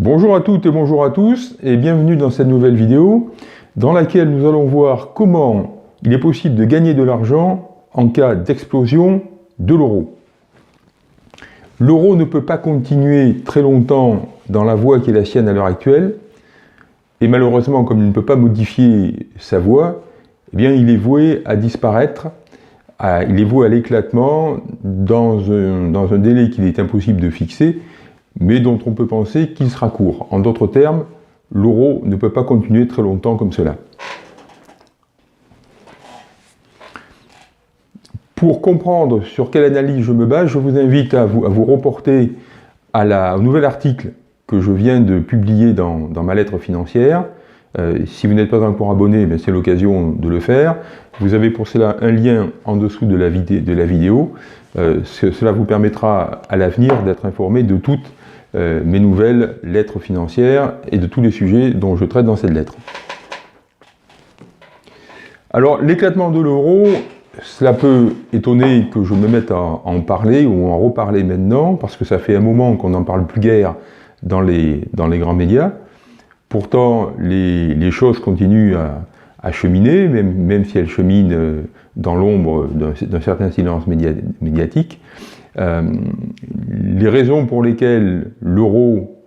Bonjour à toutes et bonjour à tous et bienvenue dans cette nouvelle vidéo dans laquelle nous allons voir comment il est possible de gagner de l'argent en cas d'explosion de l'euro. L'euro ne peut pas continuer très longtemps dans la voie qui est la sienne à l'heure actuelle et malheureusement comme il ne peut pas modifier sa voie, eh bien, il est voué à disparaître, il est voué à l'éclatement dans un délai qu'il est impossible de fixer mais dont on peut penser qu'il sera court. En d'autres termes, l'euro ne peut pas continuer très longtemps comme cela. Pour comprendre sur quelle analyse je me base, je vous invite à vous reporter au nouvel article que je viens de publier dans ma lettre financière. Si vous n'êtes pas encore abonné, c'est l'occasion de le faire. Vous avez pour cela un lien en dessous de la vidéo. Cela vous permettra à l'avenir d'être informé de toutes mes nouvelles lettres financières et de tous les sujets dont je traite dans cette lettre. Alors, l'éclatement de l'euro, cela peut étonner que je me mette à en parler ou en reparler maintenant, parce que ça fait un moment qu'on n'en parle plus guère dans les grands médias. Pourtant, les choses continuent à cheminer, même si elles cheminent dans l'ombre d'un certain silence médiatique. Les raisons pour lesquelles l'euro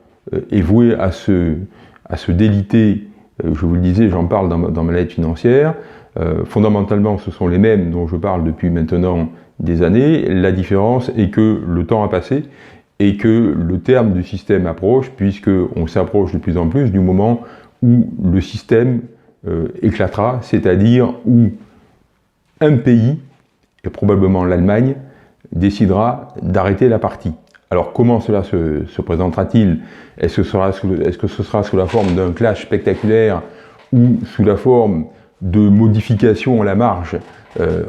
est voué à se déliter, je vous le disais, j'en parle dans ma lettre financière, fondamentalement ce sont les mêmes dont je parle depuis maintenant des années. La différence est que le temps a passé et que le terme du système approche, puisqu'on s'approche de plus en plus du moment où le système éclatera, c'est-à-dire où un pays, et probablement l'Allemagne, décidera d'arrêter la partie. Alors comment cela se présentera-t-il? Est-ce que ce sera sous la forme d'un clash spectaculaire ou sous la forme de modifications à la marge,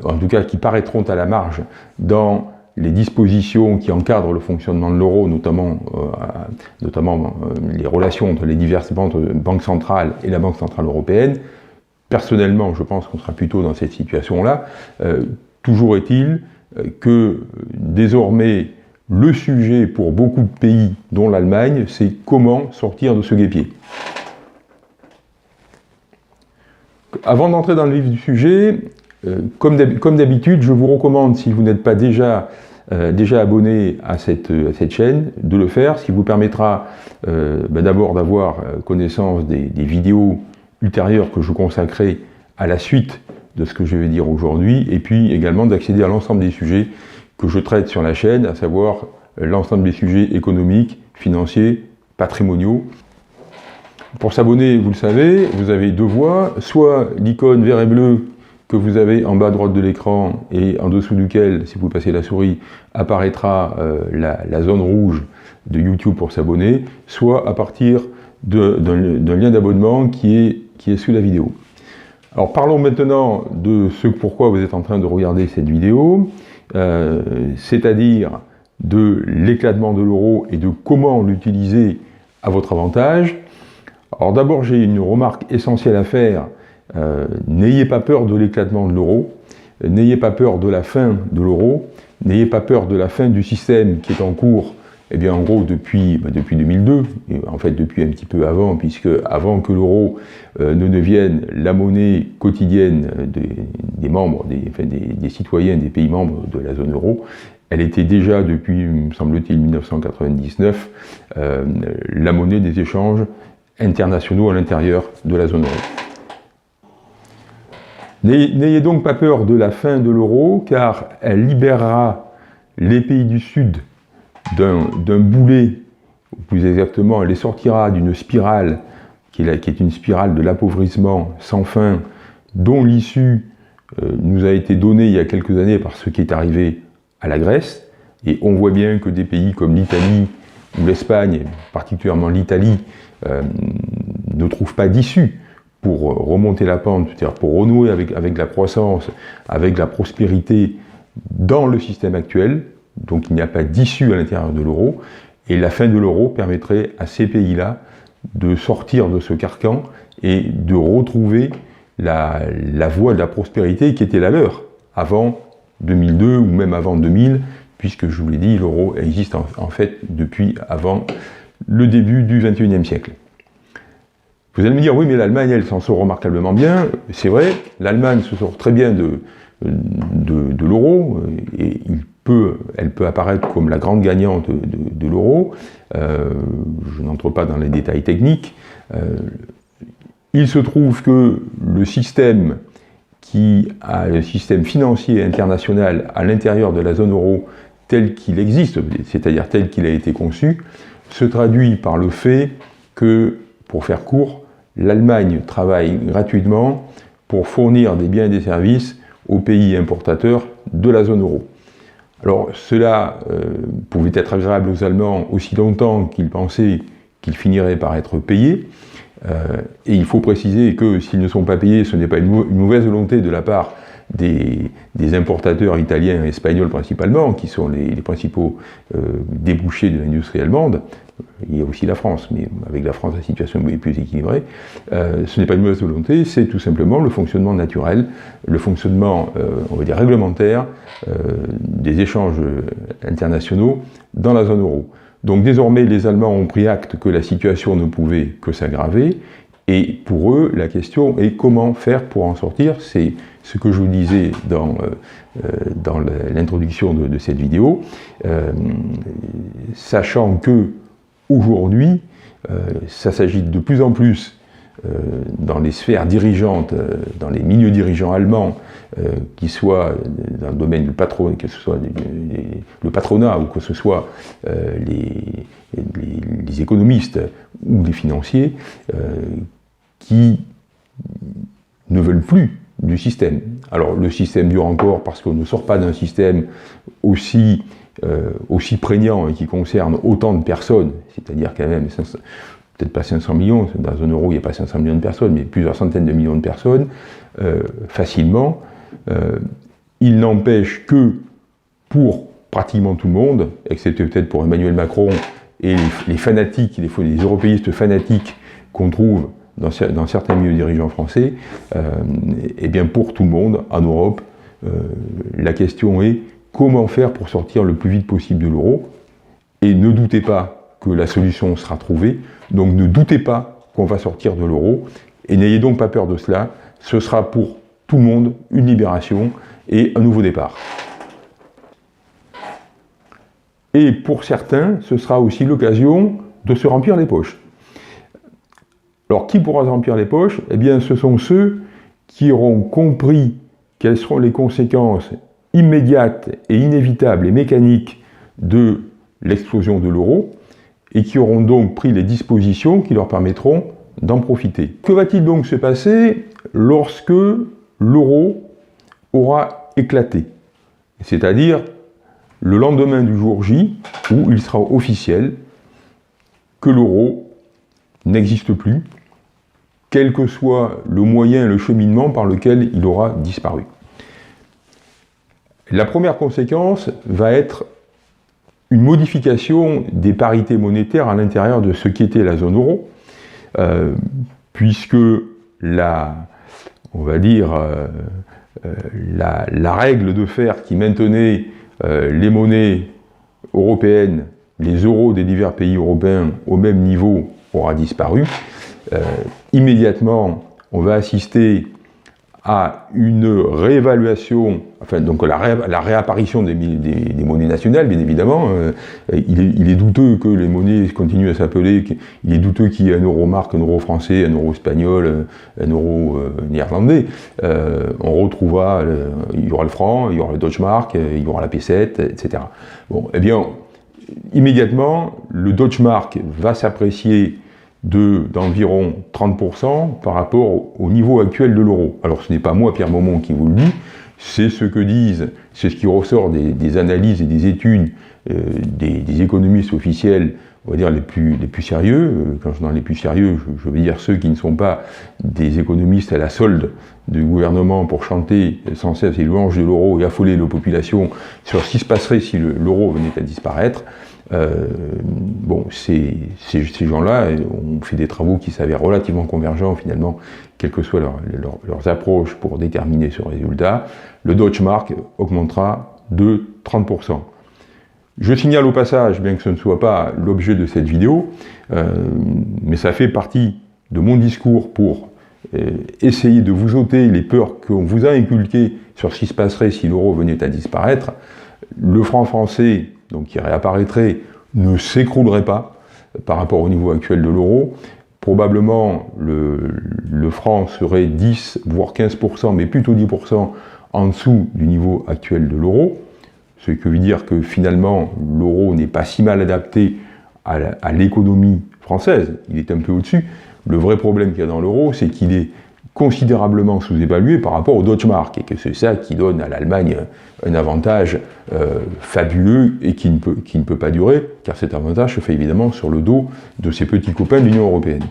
en tout cas qui paraîtront à la marge dans les dispositions qui encadrent le fonctionnement de l'euro, notamment les relations entre les diverses banques centrales et la Banque centrale européenne? Personnellement, je pense qu'on sera plutôt dans cette situation-là. Toujours est-il que désormais, le sujet pour beaucoup de pays, dont l'Allemagne, c'est comment sortir de ce guêpier. Avant d'entrer dans le vif du sujet, comme d'habitude, je vous recommande, si vous n'êtes pas déjà abonné à cette chaîne, de le faire, ce qui vous permettra d'abord d'avoir connaissance des vidéos ultérieures que je consacrerai à la suite de ce que je vais dire aujourd'hui, et puis également d'accéder à l'ensemble des sujets que je traite sur la chaîne, à savoir l'ensemble des sujets économiques, financiers, patrimoniaux. Pour s'abonner, vous le savez, vous avez deux voies, soit l'icône vert et bleu que vous avez en bas à droite de l'écran et en dessous duquel, si vous passez la souris, apparaîtra la zone rouge de YouTube pour s'abonner, soit à partir d'un lien d'abonnement qui est sous la vidéo. Alors parlons maintenant de ce pourquoi vous êtes en train de regarder cette vidéo, c'est-à-dire de l'éclatement de l'euro et de comment l'utiliser à votre avantage. Alors d'abord j'ai une remarque essentielle à faire, n'ayez pas peur de l'éclatement de l'euro, n'ayez pas peur de la fin de l'euro, n'ayez pas peur de la fin du système qui est en cours. Eh bien, en gros, depuis 2002, et en fait depuis un petit peu avant, puisque avant que l'euro ne devienne la monnaie quotidienne des membres, des citoyens des pays membres de la zone euro, elle était déjà depuis, me semble-t-il, 1999, la monnaie des échanges internationaux à l'intérieur de la zone euro. N'ayez donc pas peur de la fin de l'euro, car elle libérera les pays du Sud d'un boulet, ou plus exactement, elle les sortira d'une spirale qui est une spirale de l'appauvrissement sans fin, dont l'issue nous a été donnée il y a quelques années par ce qui est arrivé à la Grèce. Et on voit bien que des pays comme l'Italie ou l'Espagne, particulièrement l'Italie, ne trouvent pas d'issue pour remonter la pente, c'est-à-dire pour renouer avec la croissance, avec la prospérité dans le système actuel. Donc il n'y a pas d'issue à l'intérieur de l'euro, et la fin de l'euro permettrait à ces pays-là de sortir de ce carcan et de retrouver la voie de la prospérité qui était la leur avant 2002 ou même avant 2000, puisque je vous l'ai dit, l'euro existe en fait depuis avant le début du XXIe siècle. Vous allez me dire, oui, mais l'Allemagne, elle s'en sort remarquablement bien. C'est vrai, l'Allemagne se sort très bien de l'euro, et elle peut apparaître comme la grande gagnante de l'euro. Je n'entre pas dans les détails techniques. Il se trouve que le système financier international à l'intérieur de la zone euro tel qu'il existe, c'est-à-dire tel qu'il a été conçu, se traduit par le fait que, pour faire court, l'Allemagne travaille gratuitement pour fournir des biens et des services aux pays importateurs de la zone euro. Alors cela pouvait être agréable aux Allemands aussi longtemps qu'ils pensaient qu'ils finiraient par être payés. Et il faut préciser que s'ils ne sont pas payés, ce n'est pas une mauvaise volonté de la part des importateurs italiens et espagnols principalement, qui sont les principaux débouchés de l'industrie allemande. Il y a aussi la France, mais avec la France la situation est plus équilibrée. Ce n'est pas une mauvaise volonté, c'est tout simplement le fonctionnement naturel, le fonctionnement, on va dire, réglementaire des échanges internationaux dans la zone euro. Donc désormais, les Allemands ont pris acte que la situation ne pouvait que s'aggraver, et pour eux, la question est comment faire pour en sortir. C'est ce que je vous disais dans l'introduction de cette vidéo, sachant que aujourd'hui, ça s'agite de plus en plus dans les sphères dirigeantes, dans les milieux dirigeants allemands, qui soient dans le domaine du patronat, que ce soit le patronat ou que ce soit les économistes ou les financiers, qui ne veulent plus du système. Alors le système dure encore parce qu'on ne sort pas d'un système aussi prégnant et qui concerne autant de personnes, c'est-à-dire quand même peut-être pas 500 millions, dans la zone euro il n'y a pas 500 millions de personnes, mais plusieurs centaines de millions de personnes, facilement. Il n'empêche que pour pratiquement tout le monde, excepté peut-être pour Emmanuel Macron et les fanatiques, les européistes fanatiques qu'on trouve dans certains milieux dirigeants français, et bien pour tout le monde, en Europe, la question est comment faire pour sortir le plus vite possible de l'euro. Et ne doutez pas que la solution sera trouvée, donc ne doutez pas qu'on va sortir de l'euro, et n'ayez donc pas peur de cela, ce sera pour tout le monde une libération et un nouveau départ. Et pour certains, ce sera aussi l'occasion de se remplir les poches. Alors, qui pourra se remplir les poches? Eh bien, ce sont ceux qui auront compris quelles seront les conséquences immédiates et inévitables et mécaniques de l'explosion de l'euro, et qui auront donc pris les dispositions qui leur permettront d'en profiter. Que va-t-il donc se passer lorsque l'euro aura éclaté? C'est-à-dire le lendemain du jour J, où il sera officiel que l'euro n'existe plus, quel que soit le moyen et le cheminement par lequel il aura disparu. La première conséquence va être une modification des parités monétaires à l'intérieur de ce qu'était la zone euro, puisque on va dire, la règle de fer qui maintenait les monnaies européennes, les euros des divers pays européens au même niveau aura disparu. Immédiatement, on va assister à une réévaluation, enfin donc la réapparition des monnaies nationales, bien évidemment. Il est douteux que les monnaies continuent à s'appeler, il est douteux qu'il y ait un euro marque, un euro français, un euro espagnol, un euro néerlandais. On retrouvera, il y aura le franc, il y aura le Deutsche Mark, il y aura la pesette, etc. Bon, eh bien, immédiatement, le Deutsche Mark va s'apprécier d'environ 30% par rapport au niveau actuel de l'euro. Alors ce n'est pas moi, Pierre Maumont, qui vous le dis, c'est ce qui ressort des analyses et des études des économistes officiels, on va dire les plus sérieux. Quand je dis les plus sérieux, je veux dire ceux qui ne sont pas des économistes à la solde du gouvernement pour chanter sans cesse les louanges de l'euro et affoler la population sur ce qui se passerait si l'euro venait à disparaître. Bon, ces gens-là ont fait des travaux qui s'avèrent relativement convergents finalement, quelles que soient leurs approches pour déterminer ce résultat. Le Deutsche Mark augmentera de 30%. Je signale au passage, bien que ce ne soit pas l'objet de cette vidéo, mais ça fait partie de mon discours pour essayer de vous ôter les peurs qu'on vous a inculquées sur ce qui se passerait si l'euro venait à disparaître. Le franc français, donc qui réapparaîtrait, ne s'écroulerait pas par rapport au niveau actuel de l'euro. Probablement, le franc serait 10, voire 15%, mais plutôt 10% en dessous du niveau actuel de l'euro. Ce qui veut dire que finalement, l'euro n'est pas si mal adapté à l'économie française. Il est un peu au-dessus. Le vrai problème qu'il y a dans l'euro, c'est qu'il est considérablement sous-évalué par rapport au Deutsche Mark, et que c'est ça qui donne à l'Allemagne un avantage fabuleux et qui ne peut pas durer, car cet avantage se fait évidemment sur le dos de ses petits copains de l'Union européenne.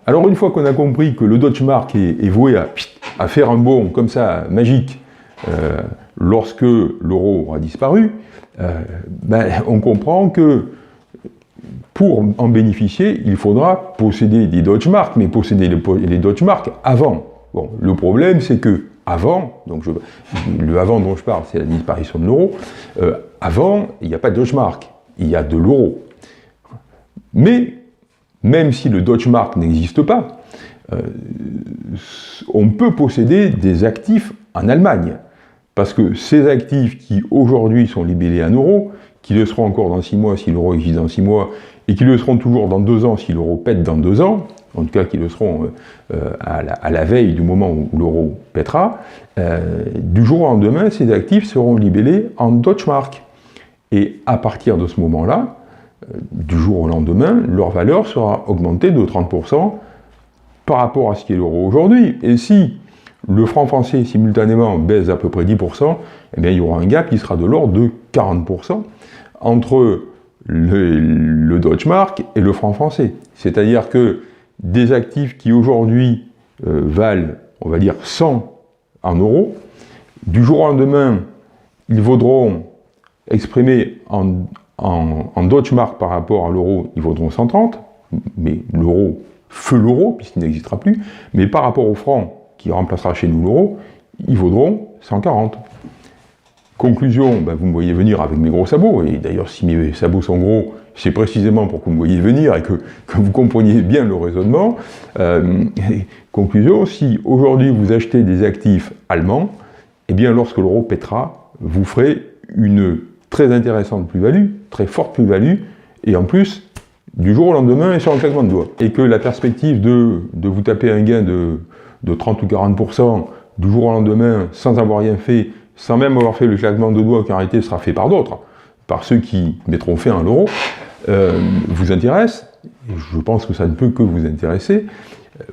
Alors une fois qu'on a compris que le Deutsche Mark est voué à faire un bond comme ça, magique, lorsque l'euro aura disparu, on comprend que pour en bénéficier, il faudra posséder des Deutsche Mark, mais posséder les Deutsche Mark avant. Bon, le problème, c'est que avant, donc le avant dont je parle, c'est la disparition de l'euro, avant, il n'y a pas de Deutsche Mark, il y a de l'euro. Mais, même si le Deutsche Mark n'existe pas, on peut posséder des actifs en Allemagne. Parce que ces actifs qui aujourd'hui sont libellés en euros, qui le seront encore dans 6 mois si l'euro existe dans 6 mois, et qui le seront toujours dans 2 ans si l'euro pète dans 2 ans, en tout cas qui le seront à la veille du moment où l'euro pètera, du jour au lendemain, ces actifs seront libellés en Deutsche Mark. Et à partir de ce moment-là, du jour au lendemain, leur valeur sera augmentée de 30% par rapport à ce qu'est l'euro aujourd'hui. Et si le franc français simultanément baisse à peu près 10%, eh bien, il y aura un gap qui sera de l'ordre de 40% entre le Deutsche Mark et le franc français. C'est-à-dire que des actifs qui aujourd'hui valent, on va dire, 100 en euros, du jour au lendemain, ils vaudront, exprimés en Deutsche Mark par rapport à l'euro, ils vaudront 130, mais l'euro, feu l'euro, puisqu'il n'existera plus, mais par rapport au franc, qui remplacera chez nous l'euro, ils vaudront 140. Conclusion, vous me voyez venir avec mes gros sabots, et d'ailleurs si mes sabots sont gros, c'est précisément pour que vous me voyiez venir et que vous compreniez bien le raisonnement. Conclusion, si aujourd'hui vous achetez des actifs allemands, eh bien lorsque l'euro pètera, vous ferez une très intéressante plus-value, très forte plus-value, et en plus, du jour au lendemain et sur un claquement de doigts. Et que la perspective de vous taper un gain de 30 ou 40% du jour au lendemain, sans avoir rien fait, sans même avoir fait le claquement de doigts qui en réalité sera fait par d'autres, par ceux qui mettront fin à l'euro, vous intéresse, et je pense que ça ne peut que vous intéresser,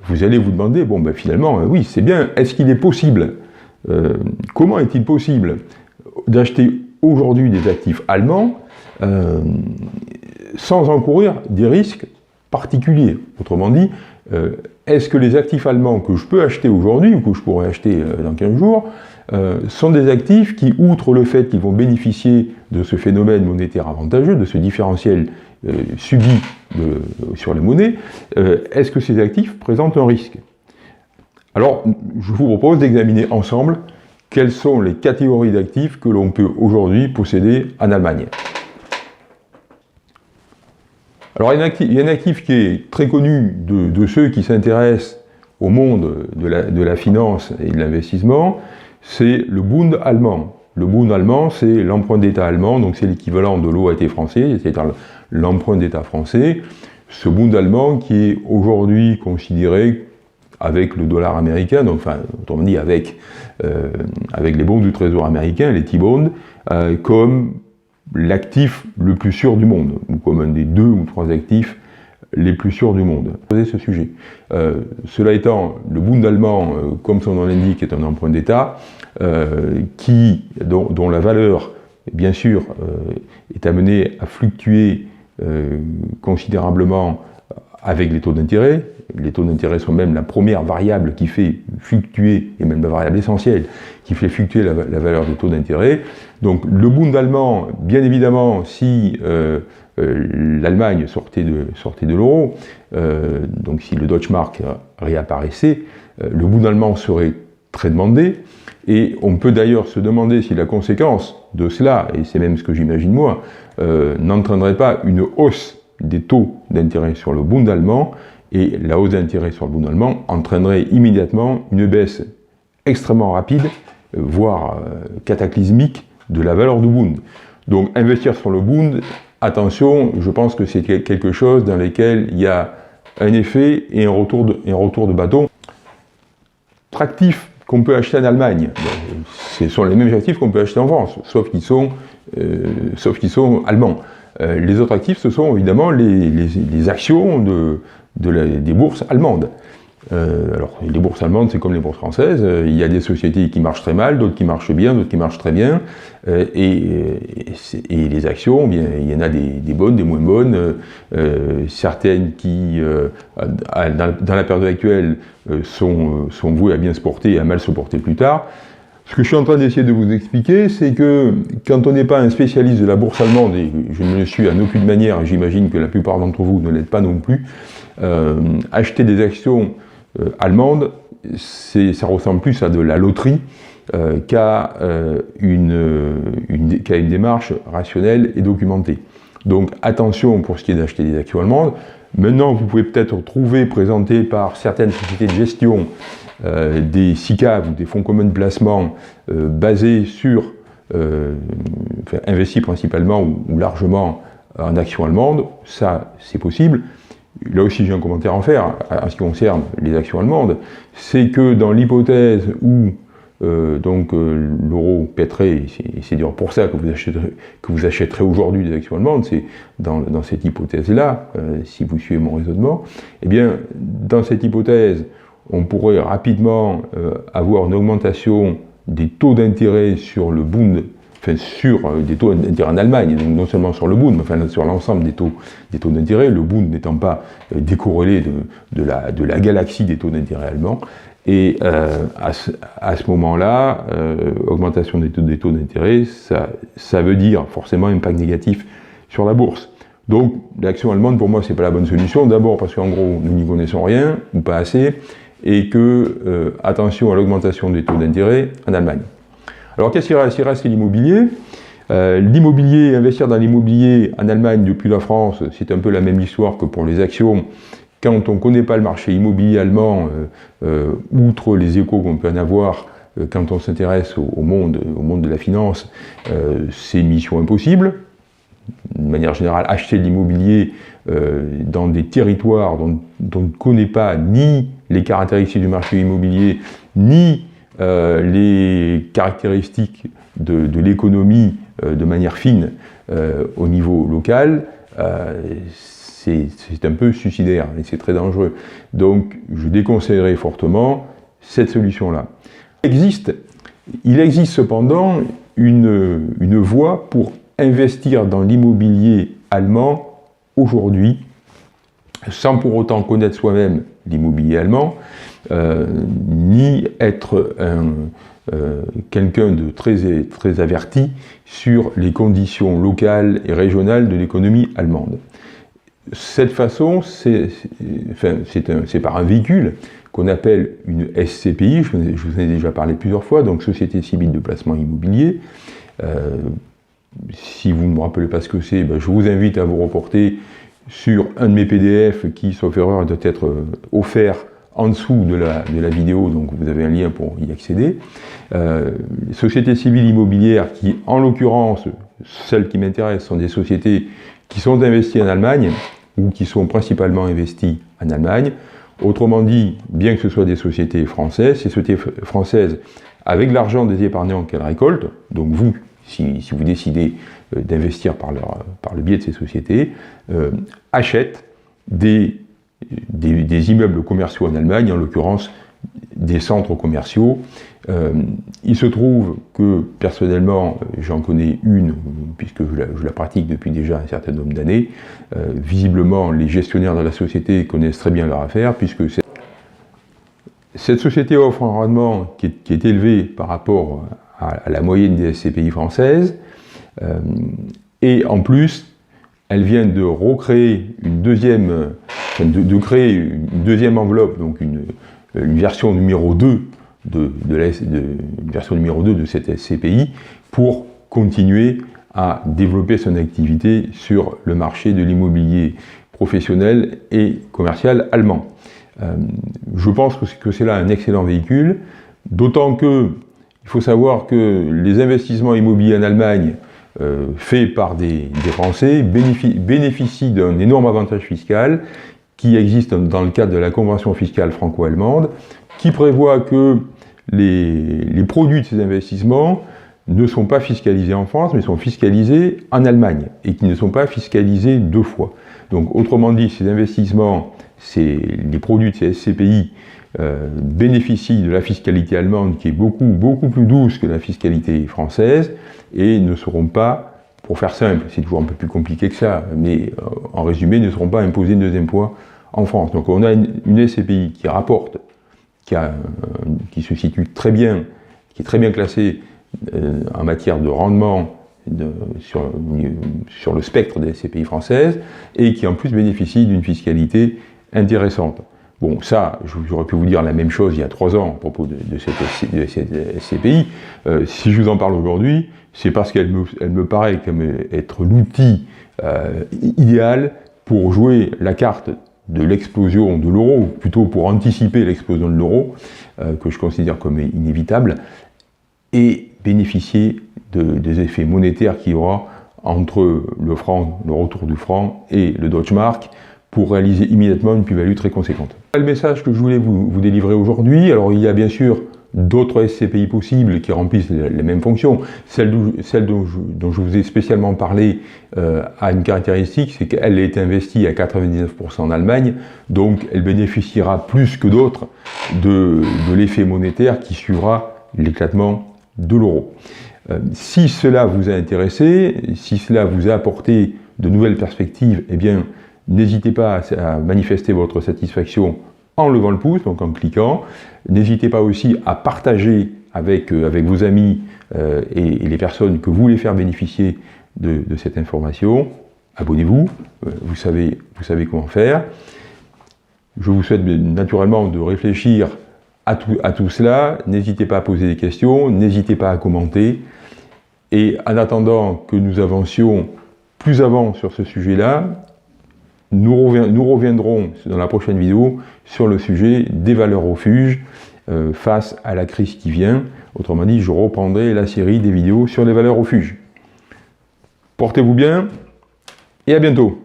vous allez vous demander, bon finalement, oui c'est bien, est-ce qu'il est possible, comment est-il possible d'acheter aujourd'hui des actifs allemands sans encourir des risques particuliers? Autrement dit, est-ce que les actifs allemands que je peux acheter aujourd'hui, ou que je pourrais acheter dans 15 jours, sont des actifs qui, outre le fait qu'ils vont bénéficier de ce phénomène monétaire avantageux, de ce différentiel subi sur les monnaies, est-ce que ces actifs présentent un risque? Alors, je vous propose d'examiner ensemble quelles sont les catégories d'actifs que l'on peut aujourd'hui posséder en Allemagne. Alors, il y a un actif qui est très connu de ceux qui s'intéressent au monde de la finance et de l'investissement, c'est le Bund allemand. Le Bund allemand, c'est l'emprunt d'État allemand, donc c'est l'équivalent de l'OAT français, c'est-à-dire l'emprunt d'État français. Ce Bund allemand qui est aujourd'hui considéré avec le dollar américain, donc enfin, autrement dit avec les bons du Trésor américain, les T-bonds, comme l'actif le plus sûr du monde, ou comme un des 2 ou 3 actifs les plus sûrs du monde. Ce sujet. Cela étant, le Bund allemand, comme son nom l'indique, est un emprunt d'État dont la valeur, bien sûr, est amenée à fluctuer considérablement avec les taux d'intérêt. Les taux d'intérêt sont même la première variable qui fait fluctuer, et même la variable essentielle, qui fait fluctuer la valeur des taux d'intérêt. Donc le Bund allemand, bien évidemment, si l'Allemagne sortait de l'euro, donc si le Deutsche Mark réapparaissait, le Bund allemand serait très demandé, Et on peut d'ailleurs se demander si la conséquence de cela, et c'est même ce que j'imagine moi, n'entraînerait pas une hausse des taux d'intérêt sur le Bund allemand, et la hausse d'intérêt sur le Bund allemand entraînerait immédiatement une baisse extrêmement rapide, voire cataclysmique, de la valeur du Bund. Donc investir sur le Bund, attention, je pense que c'est quelque chose dans lequel il y a un effet et un retour de bâton. Actifs qu'on peut acheter en Allemagne, ce sont les mêmes actifs qu'on peut acheter en France, sauf qu'ils sont allemands. Les autres actifs, ce sont évidemment les actions des bourses allemandes. Alors, les bourses allemandes, c'est comme les bourses françaises. Il y a des sociétés qui marchent très mal, d'autres qui marchent bien, d'autres qui marchent très bien. Et les actions, bien, il y en a des bonnes, des moins bonnes. Certaines qui, dans la période actuelle, sont vouées à bien se porter et à mal se porter plus tard. Ce que je suis en train d'essayer de vous expliquer, c'est que quand on n'est pas un spécialiste de la bourse allemande, et je ne le suis en aucune manière, j'imagine que la plupart d'entre vous ne l'êtes pas non plus, acheter des actions allemandes, ça ressemble plus à de la loterie qu'à une démarche rationnelle et documentée. Donc attention pour ce qui est d'acheter des actions allemandes. Maintenant, vous pouvez peut-être trouver présenté par certaines sociétés de gestion des SICAV ou des fonds communs de placement basés sur, investis principalement ou largement en actions allemandes. Ça, c'est possible. Là aussi, j'ai un commentaire à en faire en ce qui concerne les actions allemandes. C'est que dans l'hypothèse où l'euro pèterait, et c'est d'ailleurs pour ça que vous achèterez aujourd'hui des actions allemandes, c'est dans cette hypothèse-là, si vous suivez mon raisonnement, eh bien, dans cette hypothèse, on pourrait rapidement avoir une augmentation des taux d'intérêt sur le Bund, enfin sur des taux d'intérêt en Allemagne, donc non seulement sur le Bund, mais enfin sur l'ensemble des taux d'intérêt, le Bund n'étant pas décorrélé de la galaxie des taux d'intérêt allemands. Et à ce moment-là, augmentation des taux d'intérêt, ça veut dire forcément impact négatif sur la bourse. Donc l'action allemande, pour moi, c'est pas la bonne solution. D'abord parce qu'en gros, nous n'y connaissons rien, ou pas assez, et que, attention à l'augmentation des taux d'intérêt en Allemagne. Alors qu'est-ce qu'il reste? Il reste l'immobilier. L'immobilier, investir dans l'immobilier en Allemagne depuis la France, c'est un peu la même histoire que pour les actions. Quand on ne connaît pas le marché immobilier allemand, outre les échos qu'on peut en avoir quand on s'intéresse au monde de la finance, c'est une mission impossible. De manière générale, acheter de l'immobilier dans des territoires dont on ne connaît pas ni les caractéristiques du marché immobilier, ni les caractéristiques de l'économie de manière fine au niveau local, c'est un peu suicidaire et c'est très dangereux. Donc je déconseillerais fortement cette solution-là. Il existe cependant une voie pour investir dans l'immobilier allemand aujourd'hui, sans pour autant connaître soi-même l'immobilier allemand, ni être quelqu'un de très averti sur les conditions locales et régionales de l'économie allemande. Cette façon, c'est par un véhicule qu'on appelle une SCPI, je vous en ai déjà parlé plusieurs fois, donc Société Civile de Placement Immobilier. Si vous ne me rappelez pas ce que c'est, je vous invite à vous reporter sur un de mes PDF qui, sauf erreur, doit être offert en dessous de la vidéo, donc vous avez un lien pour y accéder. Sociétés civiles immobilières qui, en l'occurrence, celles qui m'intéressent sont des sociétés qui sont investies en Allemagne ou qui sont principalement investies en Allemagne. Autrement dit, bien que ce soit des sociétés françaises, ces sociétés françaises, avec l'argent des épargnants qu'elles récoltent, donc vous, si vous décidez d'investir par le biais de ces sociétés, achètent des immeubles commerciaux en Allemagne, en l'occurrence des centres commerciaux. Il se trouve que, personnellement, j'en connais une, puisque je la pratique depuis déjà un certain nombre d'années. Visiblement, les gestionnaires de la société connaissent très bien leur affaire, puisque cette société offre un rendement qui est élevé par rapport à la moyenne des SCPI françaises, et en plus, elle vient de recréer créer une deuxième enveloppe, donc une version numéro 2 version numéro 2 de cette SCPI pour continuer à développer son activité sur le marché de l'immobilier professionnel et commercial allemand. Je pense que c'est là un excellent véhicule, d'autant que il faut savoir que les investissements immobiliers en Allemagne faits par des Français bénéficient d'un énorme avantage fiscal qui existe dans le cadre de la convention fiscale franco-allemande, qui prévoit que les produits de ces investissements ne sont pas fiscalisés en France, mais sont fiscalisés en Allemagne, et qui ne sont pas fiscalisés deux fois. Donc, autrement dit, ces investissements, les produits de ces SCPI bénéficient de la fiscalité allemande, qui est beaucoup plus douce que la fiscalité française, et ne seront pas, pour faire simple, c'est toujours un peu plus compliqué que ça, mais en résumé, ne seront pas imposés de deuxième poids en France. Donc, on a une SCPI qui rapporte, qui se situe très bien, qui est très bien classée en matière de rendement sur le spectre des SCPI françaises, et qui en plus bénéficie d'une fiscalité intéressante. Bon, ça, j'aurais pu vous dire la même chose il y a 3 ans à propos de cette SCPI. Si je vous en parle aujourd'hui, c'est parce qu'elle me paraît comme être l'outil idéal pour jouer la carte de l'explosion de l'euro, ou plutôt pour anticiper l'explosion de l'euro, que je considère comme inévitable, et bénéficier des effets monétaires qu'il y aura entre le franc, le retour du franc et le Deutsche Mark, pour réaliser immédiatement une plus-value très conséquente. Le message que je voulais vous délivrer aujourd'hui, alors il y a bien sûr d'autres SCPI possibles qui remplissent les mêmes fonctions. Celle dont je vous ai spécialement parlé a une caractéristique, c'est qu'elle est investie à 99% en Allemagne, donc elle bénéficiera plus que d'autres de l'effet monétaire qui suivra l'éclatement de l'euro. Si cela vous a intéressé, si cela vous a apporté de nouvelles perspectives, eh bien, n'hésitez pas à manifester votre satisfaction en levant le pouce, donc en cliquant. N'hésitez pas aussi à partager avec vos amis et les personnes que vous voulez faire bénéficier de cette information. Abonnez-vous, vous savez comment faire. Je vous souhaite naturellement de réfléchir à tout cela. N'hésitez pas à poser des questions, n'hésitez pas à commenter. Et en attendant que nous avancions plus avant sur ce sujet-là, nous reviendrons dans la prochaine vidéo sur le sujet des valeurs refuges face à la crise qui vient. Autrement dit, je reprendrai la série des vidéos sur les valeurs refuges. Portez-vous bien et à bientôt.